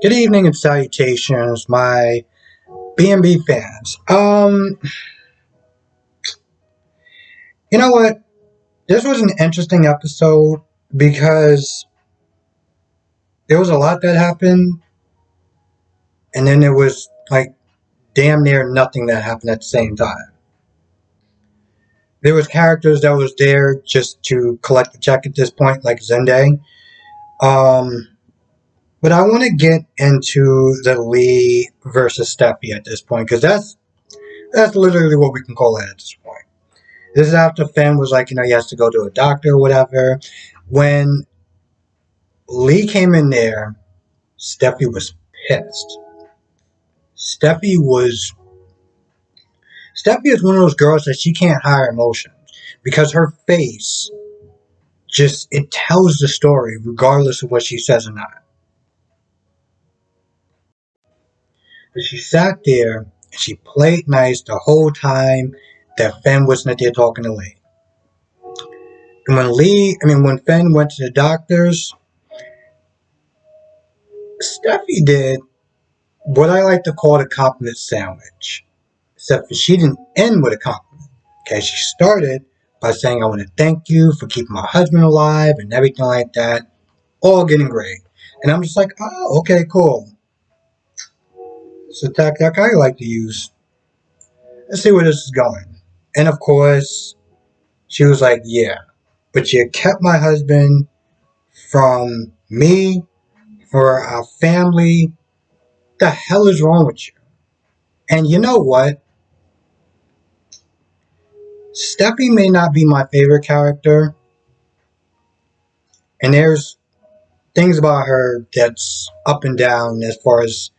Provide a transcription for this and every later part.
Good evening and salutations, my B&B fans. You know what? This was an interesting episode because there was a lot that happened, and then there was like damn near nothing that happened at the same time. There was characters that was there just to collect the check at this point, like Zende. Um, but I want to get into the Lee versus Steffi at this point because that's literally what we can call it at this point. This is after Finn was like, he has to go to a doctor or whatever. When Lee came in there, Steffi was pissed. Steffi was Steffi is one of those girls that she can't hide emotions because her face just it tells the story regardless of what she says or not. But she sat there and she played nice the whole time that Finn wasn't there talking to Lee. And when Finn went to the doctors, Steffi did what I like to call the compliment sandwich. Except for she didn't end with a compliment. Okay, she started by saying, I want to thank you for keeping my husband alive and everything like that. All getting great. And I'm just like, oh, okay, cool. It's a tactic I like to use. Let's see where this is going. And of course, she was like, yeah, but you kept my husband from me, for our family. The hell is wrong with you? And you know what? Steffi may not be my favorite character, and there's things about her that's up and down as far as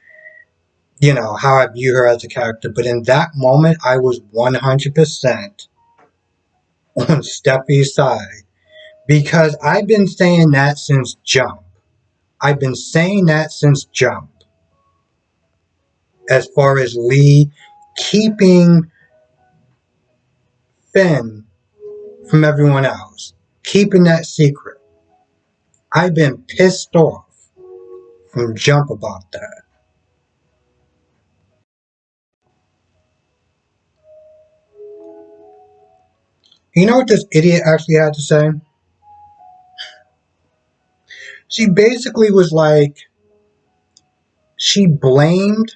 how I view her as a character. But in that moment, I was 100% on Steffi's side because I've been saying that since Jump. I've been saying that since Jump. As far as Lee keeping Finn from everyone else, keeping that secret. I've been pissed off from Jump about that. You know what this idiot actually had to say? She basically was like, she blamed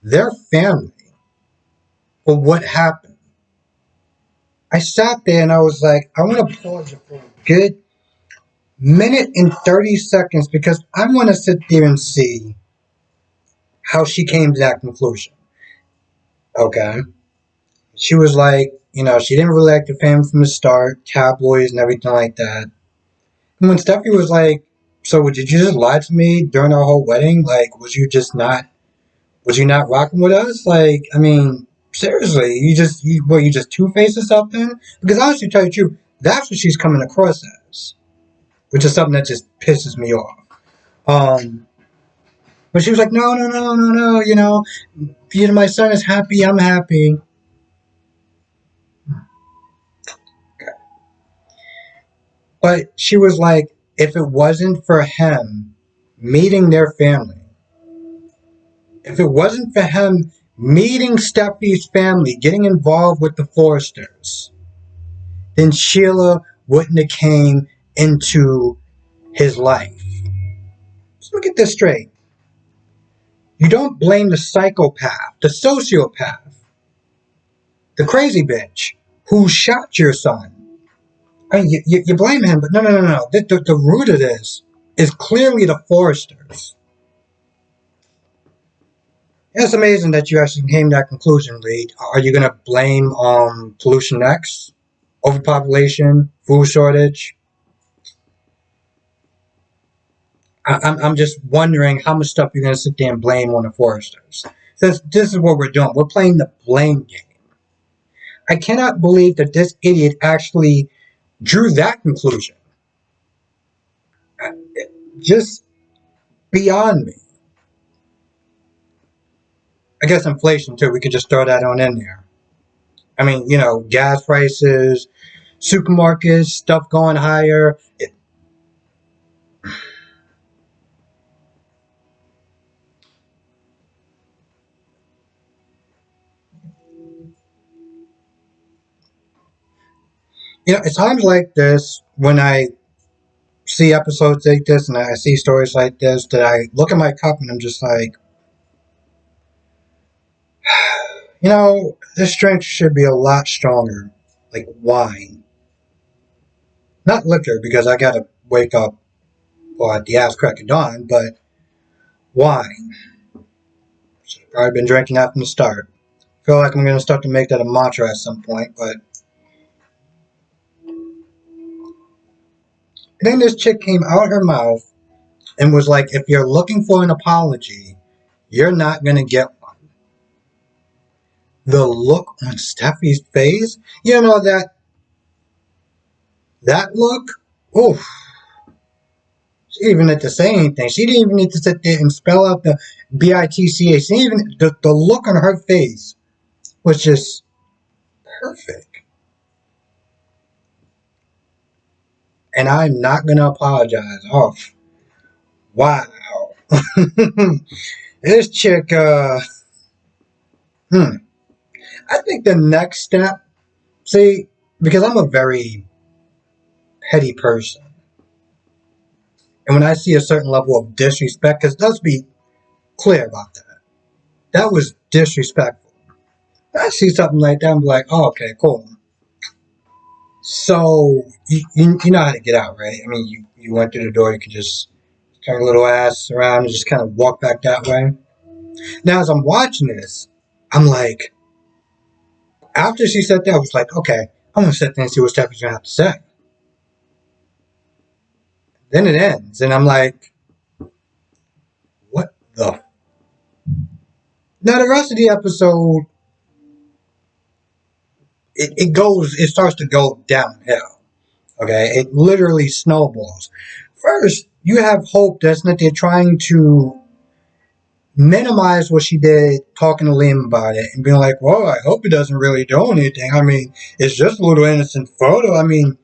their family for what happened. I sat there and I was like, I want to pause it for a good minute and 30 seconds because I want to sit there and see how she came to that conclusion. Okay. She was like, she didn't really like the family from the start, tabloids and everything like that. And when Steffi was like, so did you just lie to me during our whole wedding? Like, was you not rocking with us? Like, I mean, seriously, you just two-faced or something? Because honestly, to tell you the truth, that's what she's coming across as, which is something that just pisses me off. Um, but she was like, no, no, no, no, no, my son is happy, I'm happy. But she was like, if it wasn't for him meeting their family, if it wasn't for him meeting Steffi's family, getting involved with the Forsters, then Sheila wouldn't have came into his life. So look at this straight. You don't blame the psychopath, the sociopath, the crazy bitch who shot your son. I mean, you blame him, but no. The root of this is clearly the Foresters. It's amazing that you actually came to that conclusion, Lee. Are you going to blame pollution X, overpopulation, food shortage? I'm just wondering how much stuff you're going to sit there and blame on the Foresters. Since this is what we're doing. We're playing the blame game. I cannot believe that this idiot actually drew that conclusion. Just beyond me. I guess inflation, too. We could just throw that on in there. I mean, gas prices, supermarkets, stuff going higher. It's times like this when I see episodes like this and I see stories like this that I look at my cup and I'm just like, this drink should be a lot stronger, like wine. Not liquor because I gotta wake up at the ass crack of dawn, but wine. So I've probably been drinking that from the start. Feel like I'm gonna start to make that a mantra at some point, but then this chick came out her mouth and was like, if you're looking for an apology, you're not gonna get one. The look on Steffi's face, that look, oof. She didn't even need to say anything. She didn't even need to sit there and spell out the BITCH. She didn't even the look on her face was just perfect. And I'm not gonna apologize. Oh, wow. This chick, I think the next step, see, because I'm a very petty person, and when I see a certain level of disrespect, because let's be clear about that, that was disrespectful. I see something like that, I'm like, oh, okay, cool. So, you know how to get out, right? I mean, you went through the door, you can just turn your little ass around and just kind of walk back that way. Now, as I'm watching this, I'm like, after she said that, I was like, okay, I'm going to sit there and see what Stephanie's going to have to say. Then it ends, and I'm like, what the? Now, the rest of the episode, it starts to go downhill. Okay? It literally snowballs. First, you have Hope that's not there trying to minimize what she did, talking to Liam about it, and being like, well, I hope it doesn't really do anything. I mean, it's just a little innocent photo. I mean,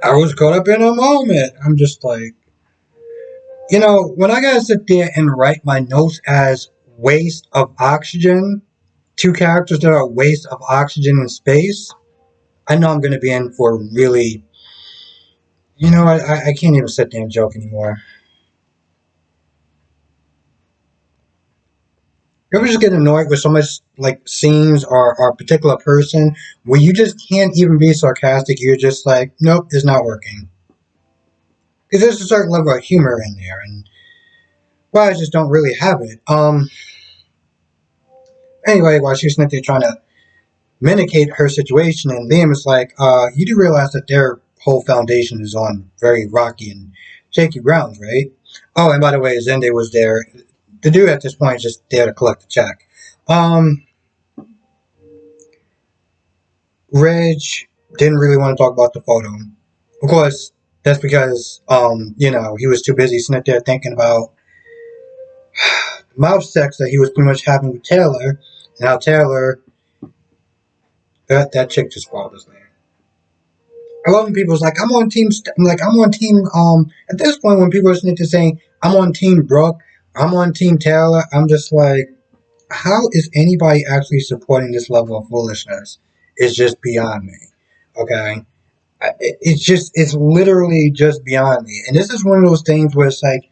I was caught up in a moment. I'm just like, when I gotta sit there and write my notes as waste of oxygen, two characters that are waste of oxygen in space, I know I'm gonna be in for really, I can't even sit there and joke anymore. You ever just get annoyed with so much like scenes or a particular person where you just can't even be sarcastic? You're just like, nope, it's not working. Because there's a certain level of humor in there, and well, I just don't really have it. Anyway, while she's sitting there trying to mitigate her situation, and Liam is like, you do realize that their whole foundation is on very rocky and shaky grounds, right? Oh, and by the way, Zende was there. The dude at this point is just there to collect the check. Reg didn't really want to talk about the photo. Of course, that's because, he was too busy sitting there thinking about mouth sex that he was pretty much having with Taylor, and how Taylor, that chick just spoiled his name. I love when people's like, I'm on team, at this point when people are sitting there saying, I'm on team Brooke, I'm on team Taylor, I'm just like, how is anybody actually supporting this level of foolishness? It's just beyond me. Okay? It's literally just beyond me. And this is one of those things where it's like,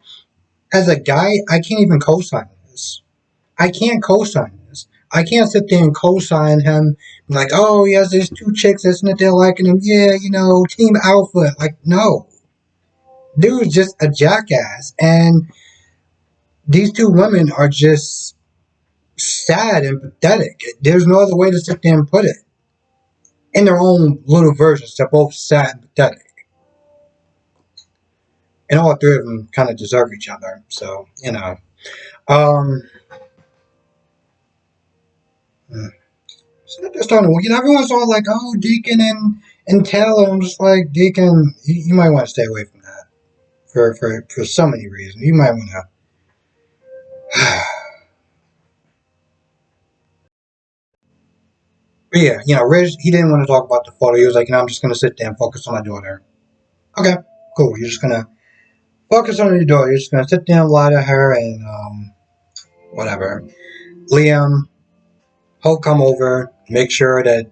as a guy, I can't even co-sign this. I can't co-sign this. I can't sit there and co-sign him like, oh, he has these two chicks, isn't it? They're liking him. Yeah, Team Alpha. Like, no. Dude's just a jackass. And these two women are just sad and pathetic. There's no other way to sit there and put it. In their own little versions, they're both sad and pathetic. And all three of them kind of deserve each other. So, Um, so just starting to, everyone's all like, oh, Deacon and Taylor. I'm just like, Deacon, you might want to stay away from that for so many reasons. You might want to. But yeah, Reg, he didn't want to talk about the photo. He was like, I'm just going to sit there and focus on my daughter. Okay, cool. You're just going to focus on your daughter. You're just going to sit there and lie to her and whatever. Liam, Hope come over, make sure that,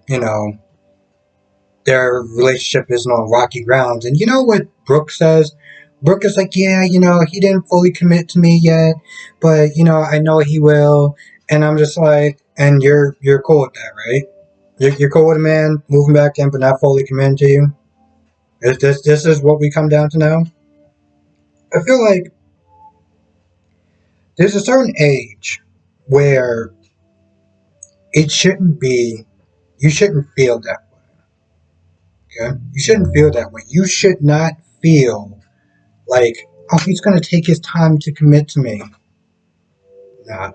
their relationship isn't on rocky grounds. And you know what Brooke says? Brooke is like, yeah, he didn't fully commit to me yet, but I know he will. And I'm just like, and you're cool with that, right? You're cool with a man moving back in but not fully committing to you. This is what we come down to now? I feel like there's a certain age where it shouldn't be, you shouldn't feel that way. Okay? You shouldn't feel that way. You should not feel like, oh, he's going to take his time to commit to me. Nah.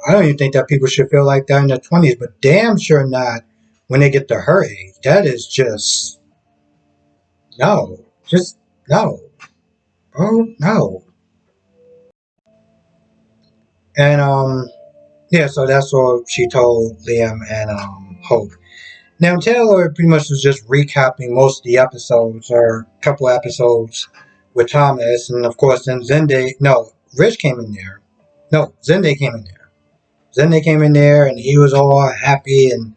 I don't even think that people should feel like that in their 20s, but damn sure not when they get to her age. That is just, no. Just, no. Oh, no. And, yeah, so that's what she told Liam and, Hope. Now, Taylor pretty much was just recapping most of the episodes, or a couple episodes with Thomas, and of course then Rich came in there. No, Zende came in there. Zende came in there, and he was all happy, and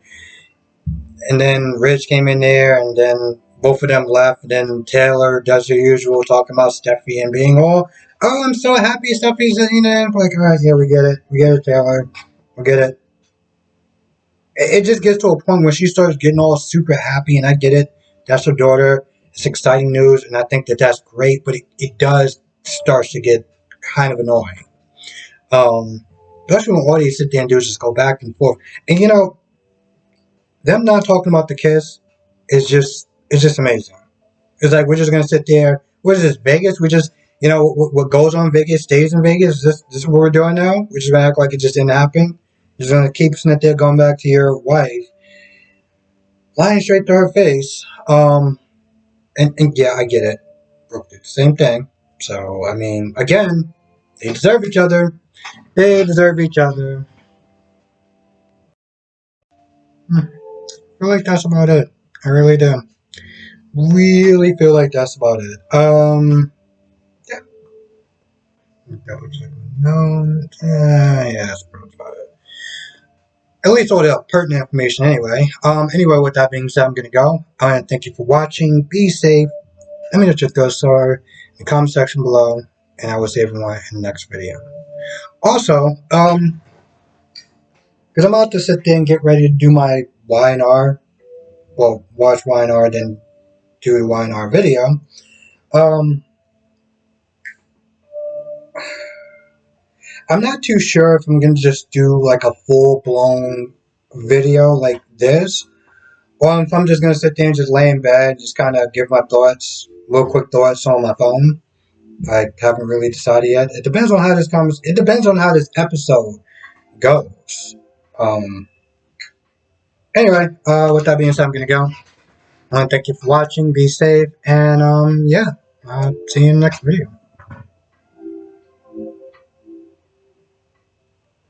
then Rich came in there, and then both of them left, and then Taylor does her usual, talking about Steffi and being all, oh, I'm so happy Steffi's, like, all right, yeah, we get it, Taylor, we get it. It just gets to a point where she starts getting all super happy, and I get it. That's her daughter. It's exciting news, and I think that that's great, but it does start to get kind of annoying. Especially when all you sit there and do is just go back and forth. And them not talking about the kiss it's just amazing. It's like we're just gonna sit there. What is this, Vegas? We just what goes on in Vegas stays in Vegas. This is what we're doing now. We're just gonna act like it just didn't happen. You're just gonna keep sitting there going back to your wife, lying straight to her face. And yeah, I get it. Brooke did the same thing. So I mean, again, they deserve each other. They deserve each other. I feel like that's about it. I really do. Really feel like that's about it. Yeah. No, yeah, that's pretty about it. At least all the pertinent information anyway. Anyway, with that being said, I'm gonna go. Thank you for watching. Be safe. Let me know what your thoughts are in the comment section below, and I will see everyone in the next video. Also, because I'm about to sit there and get ready to do my Y&R, well, watch Y&R, then do a Y&R video. I'm not too sure if I'm going to just do like a full-blown video like this, or if I'm just going to sit there and just lay in bed, just kind of give my thoughts, real quick thoughts on my phone. I haven't really decided yet. It depends on how it depends on how this episode goes. Anyway, with that being said, I'm going to go. Thank you for watching. Be safe. And, yeah, see you in the next video.